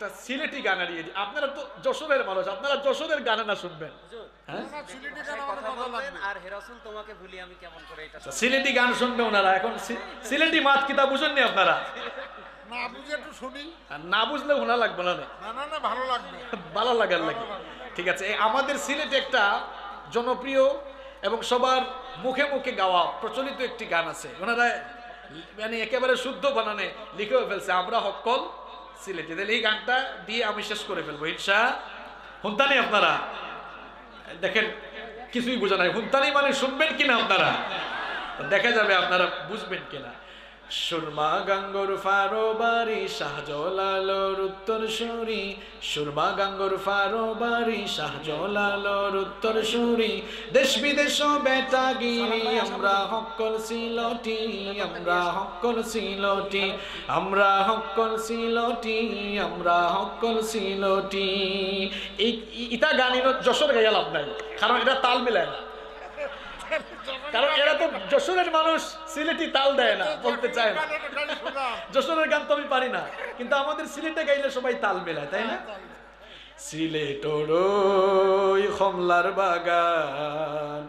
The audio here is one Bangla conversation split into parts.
একটা সিলেটি গান হারিয়ে দিই। আপনারা তো যশোরের মানুষ, আপনারা যশোরের গানে না শুনবেন, হ্যাঁ? আর হে রাসূল তোমাকে ভুলি আমি কেমন করে, এটা সিলেটি গান শুনবে ওনারা। এখন সিলেটি মাত কিতাব বুঝেননি আপনারা? না বুঝে একটু শুনি। আর না বুঝলে ওনা লাগবে না, না না না, ভালো লাগবে। ভালো লাগার লাগে। ঠিক আছে, আমাদের সিলেটে একটা জনপ্রিয় এবং সবার মুখে মুখে গাওয়া প্রচলিত একটি গান আছে, ওনারা মানে একেবারে শুদ্ধ বানানে লিখেও ফেলছে, আমরা হক্কল সিলেটি। তাহলে এই গানটা দিয়ে আমি শেষ করে ফেলবো ইনশা। হুনতানি আপনারা দেখেন কিছুই বোঝা নাই, হুনতানি মানে শুনবেন কিনা আপনারা, দেখা যাবে আপনারা বুঝবেন কিনা। সুরমা গাঙ্গর ফারো বাড়ি শাহজালালোর উত্তর সুরি, সুরমা গাঙ্গর ফারো বাড়ি শাহজালালোর উত্তর সুরি, দেশ বিদেশ বেটা গিরি আমরা হক্কল সিলটি, আমরা হক্কল সিলটি, আমরা হক্কল সিলটি, আমরা হক্কল সিলটি। ইটা গানির যশোর গাইয়া লাভ নাই, কারণ এটা তাল মিলায় না, কারণ এরা তো যশোরের মানুষ সিলেটি তাল দেয় না, বলতে চায় না। যশোরের গান তো আমি পারি না, কিন্তু আমাদের সিলেটে গাইলে সবাই তাল মেলায়, তাই না? সিলেটর ওই কমলার বাগান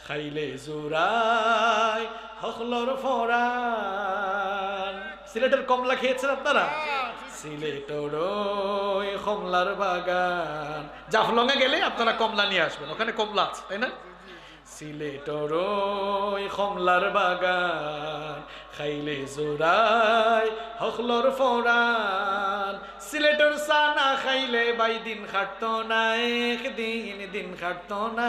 খাইলে জোড়াই হকলর ফরান। সিলেটের কমলা খেয়েছেন আপনারা? সিলেটর ওই কমলার বাগান, জাফলংয়ে গেলে আপনারা কমলা নিয়ে আসবেন, ওখানে কমলা আছে, তাই না? সিলেটর ওই কমলার বাগান খাইলে জোড়াই হকলর ফরান, সিলেটর সানা খাইলে বাই দিন খাটতো না একদিন, দিন খাটতো না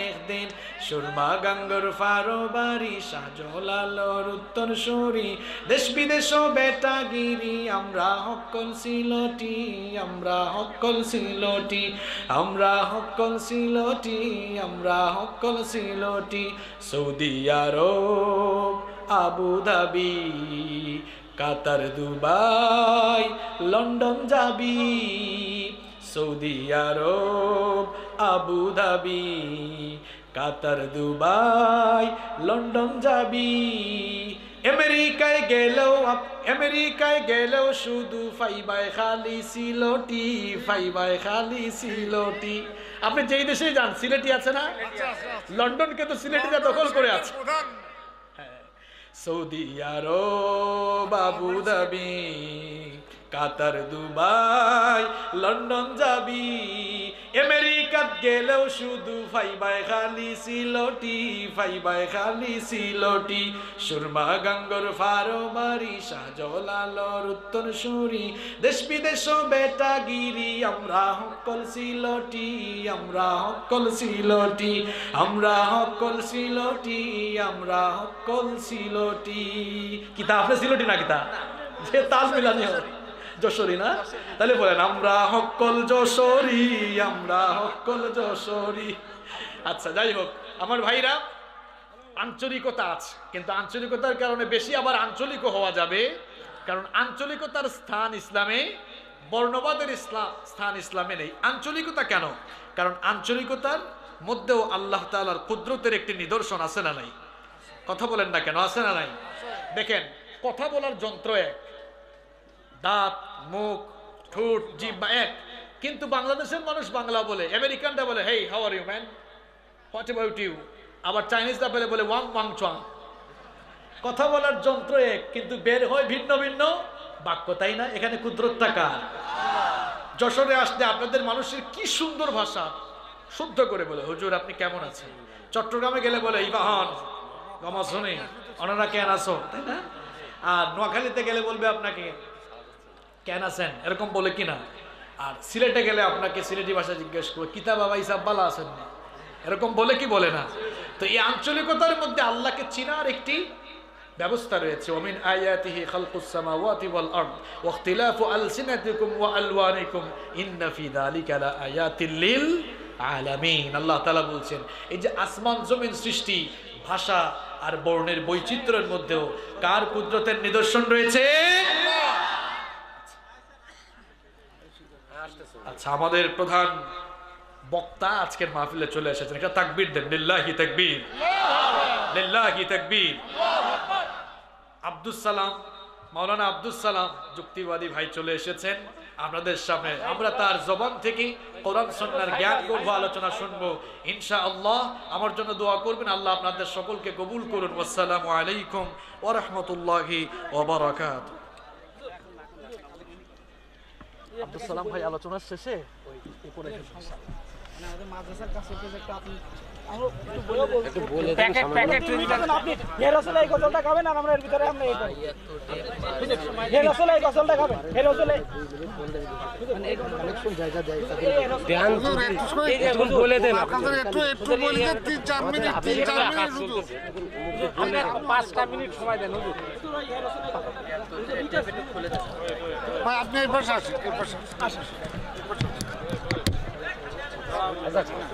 একদিন। সুরমা গাঙ্গর ফারো বাড়ি শাহজালালোর উত্তর সুরি, দেশ বিদেশ বেটা গিরি আমরা হক্কল সিলটি, আমরা হক্কল সিলটি, আমরা হক্কল সিলটি, আমরা হক্কল Sylheti. Saudi Arab Abu Dhabi Qatar Dubai London যাবি, Saudi Arab Abu Dhabi Qatar Dubai London যাবি। আমেরিকায় গেলেও শুধু ফাইবাই খালি সিলটি, ফাইবাই খালি সিলটি। আপনি যেই দেশে যান সিলেটি আছে না, লন্ডনকে তো সিলেটিরা দখল করে আছে। Saudi Arab Abu Dhabi Qatar Dubai London যাবি, আমেরিকাত গেলেও শুধু ফাইবাই খালি সিলটি, ফাইবাই খালি সিলটি। সুরমা গাঙ্গর ফারো বাড়ি শাহজালালোর উত্তর সুরি, দেশ বিদেশ বেটা গিরি আমরা হক্কল সিলটি, আমরা হক্কল সিলটি, আমরা হক্কল সিলটি, আমরা হক্কল সিলটি। কিতা আপনি সিলটি না কিতা যে তাল মিলানি হয় যশোরী না? তাহলে বলেন আমরা হক্কল যশোরী, আমরা হক্কল যশোরী। আচ্ছা যাই হোক আমার ভাইরা, আঞ্চলিকতা আছে, কিন্তু আঞ্চলিকতার কারণে বেশি আবার আঞ্চলিকও হওয়া যাবে, কারণ আঞ্চলিকতার স্থান ইসলামে, বর্ণবাদের স্থান ইসলামে নেই। আঞ্চলিকতা কেন? কারণ আঞ্চলিকতার মধ্যেও আল্লাহ তাআলার কুদরতের একটি নিদর্শন আছে না নাই? কথা বলেন না কেন, আছে না নাই? দেখেন কথা বলার যন্ত্র এক, দাঁত মুখ ঠোঁট জিহ্বা এক, কিন্তু বাংলাদেশের মানুষ বাংলা বলে, আমেরিকানরা বলে hey how are you man, what about you, আবার চাইনিজরা বলে ওয়াং ওয়াং চোয়াং। কথা বলার যন্ত্র এক, কিন্তু বের হয় ভিন্ন ভিন্ন বাক্য, তাই না? এখানে কুদরতটা কার? যশোরে আসলে আপনাদের মানুষের কি সুন্দর ভাষা, শুদ্ধ করে বলে হুজুর আপনি কেমন আছেন। চট্টগ্রামে গেলে বলে ইবাহন গমাসনে ওনারা কেন আসো, তাই না? আর নোয়াখালীতে গেলে বলবে আপনাকে কেন আছেন, এরকম বলে কিনা। আর সিলেটে গেলে আপনাকে সিলেটি ভাষা জিজ্ঞেস করবে কিতা বাবা ইসাব বালা আছেন না, এরকম বলে কি বলে না? তো এই আঞ্চলিকতার মধ্যে আল্লাহকে চিনার একটি ব্যবস্থা রয়েছে। ওমিন আয়াতিহি খালকুস সামাওয়াতি ওয়াল আরদ ওয়া ইখতিলাফু আলসিনাতিকুম ওয়া আলওয়ানিকুম ইন্না ফি যালিকা লাআয়াতিল লিল আলামিন। আল্লাহ তাআলা বলছেন এই যে আসমান জমিন সৃষ্টি, ভাষা আর বর্ণের বৈচিত্র্যের মধ্যেও কার কুদরতের নিদর্শন রয়েছে? আচ্ছা আমাদের প্রধান বক্তা আজকের মাহফিলে চলে এসেছেন, একটা তাকবীর দেন, লিল্লাহি তাকবীর, লিল্লাহি তাকবীর। আব্দুস সালাম, মাওলানা আব্দুস সালাম যুক্তিবাদী ভাই চলে এসেছেন। আপনাদের সামনে আমরা তার জবান থেকে কোরআন সুন্নাহর জ্ঞান করব, আলোচনা শুনবো ইনশাআল্লাহ। আমার জন্য দোয়া করবেন, আল্লাহ আপনাদের সকলকে কবুল করুন। আসসালামু আলাইকুম ওয়া রাহমাতুল্লাহি ওয়া বারাকাতুহু। আব্দুল সালাম ভাই আলোচনার শেষে বলে দেন একটু বলে দেন 3-4 মিনিট 3-4 মিনিট শুধু 5টা মিনিট সময় দেন হুজুর। ভাই আপনি এই পাশে আসেন, এই পাশে আসেন।